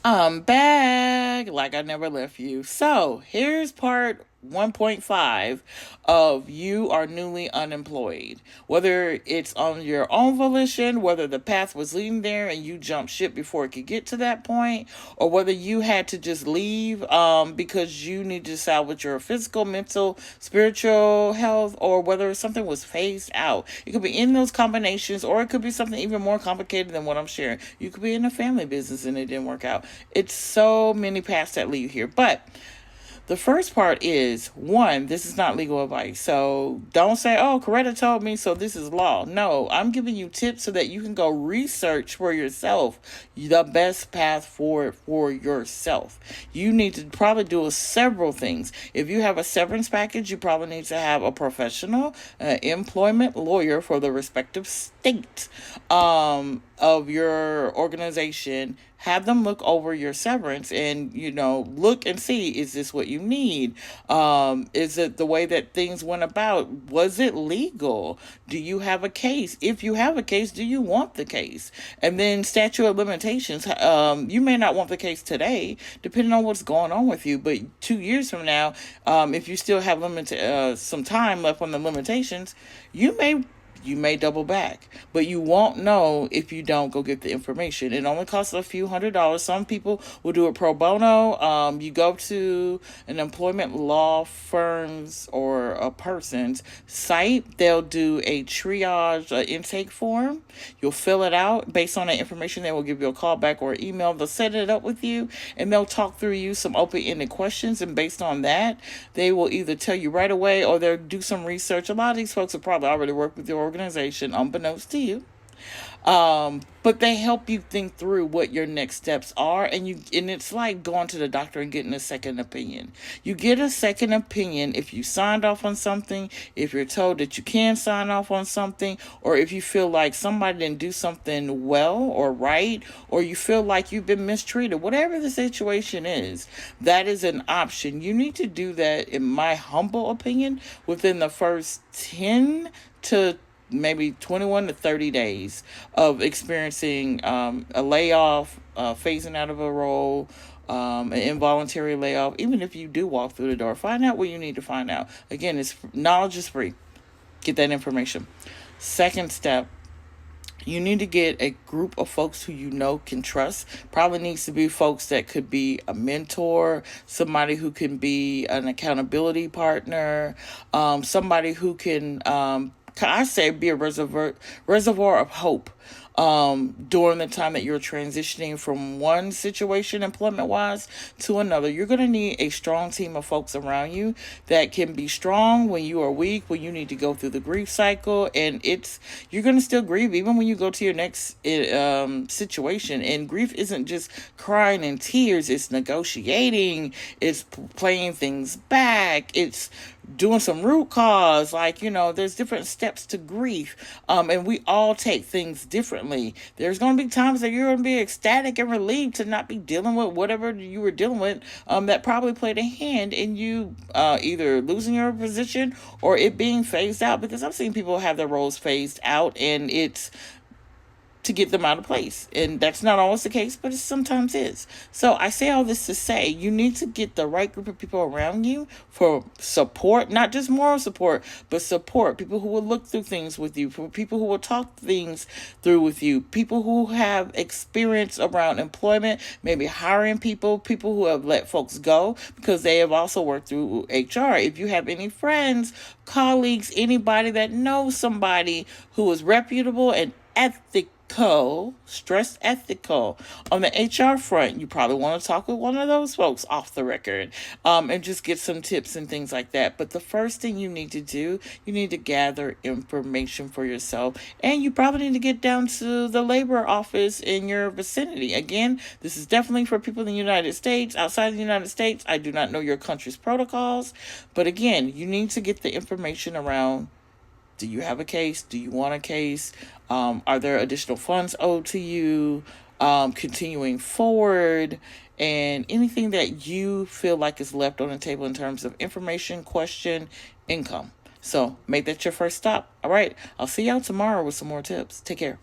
I'm back like I never left you. So here's part 1.5 of you are newly unemployed. Whether it's on your own volition, whether the path was leading there and you jumped ship before it could get to that point, or whether you had to just leave because you need to salvage your physical, mental, spiritual health, or whether something was phased out. It could be in those combinations, or it could be something even more complicated than what I'm sharing. You could be in a family business and it didn't work out. It's so many paths that lead here. But the first part is one, this is not legal advice. So don't say, oh, Coretta told me, so this is law. No, I'm giving you tips so that you can go research for yourself the best path forward for yourself. You need to probably do several things. If you have a severance package, you probably need to have a professional employment lawyer for the respective state of your organization. Have them look over your severance and, look and see, is this what you need? Is it the way that things went about? Was it legal? Do you have a case? If you have a case, do you want the case? And then statute of limitations. You may not want the case today, depending on what's going on with you, but 2 years from now, if you still have some time left on the limitations, you may double back, but you won't know if you don't go get the information. It only costs a few $100s. Some people will do it pro bono. You go to an employment law firm's or a person's site. They'll do a triage intake form. You'll fill it out. Based on that information, they will give you a call back or email. They'll set it up with you, and they'll talk through you some open-ended questions, and based on that, they will either tell you right away or they'll do some research. A lot of these folks have probably already worked with your organization unbeknownst to you. But they help you think through what your next steps are, and it's like going to the doctor and getting a second opinion. You get a second opinion if you signed off on something, if you're told that you can sign off on something, or if you feel like somebody didn't do something well or right, or you feel like you've been mistreated. Whatever the situation is, that is an option. You need to do that, in my humble opinion, within the first 10 to maybe 21 to 30 days of experiencing a layoff, phasing out of a role, an involuntary layoff. Even if you do walk through the door, find out what you need to find out. Again, knowledge is free. Get that information. Second step, you need to get a group of folks who you know can trust. Probably needs to be folks that could be a mentor, somebody who can be an accountability partner, somebody who can, I say, be a reservoir of hope during the time that you're transitioning from one situation employment wise to another. You're going to need a strong team of folks around you that can be strong when you are weak, when you need to go through the grief cycle. And you're going to still grieve even when you go to your next situation. And grief isn't just crying and tears, it's negotiating, it's playing things back, it's doing some root cause. There's different steps to grief, and we all take things differently. There's going to be times that you're going to be ecstatic and relieved to not be dealing with whatever you were dealing with, that probably played a hand in you either losing your position or it being phased out, because I've seen people have their roles phased out and it's to get them out of place. And that's not always the case, but it sometimes is. So I say all this to say you need to get the right group of people around you for support, not just moral support, but support. People who will look through things with you, for people who will talk things through with you, people who have experience around employment, maybe hiring people who have let folks go because they have also worked through HR. If you have any friends, colleagues, anybody that knows somebody who is reputable and ethical, stress ethical on the HR front, you probably want to talk with one of those folks off the record, and just get some tips and things like that. But the first thing you need to do, you need to gather information for yourself, and you probably need to get down to the labor office in your vicinity. Again, this is definitely for people in the United States. Outside the United States, I do not know your country's protocols, but again, you need to get the information around. Do you have a case? Do you want a case? Are there additional funds owed to you? Continuing forward, and anything that you feel like is left on the table in terms of information, question, income. So make that your first stop. All right. I'll see y'all tomorrow with some more tips. Take care.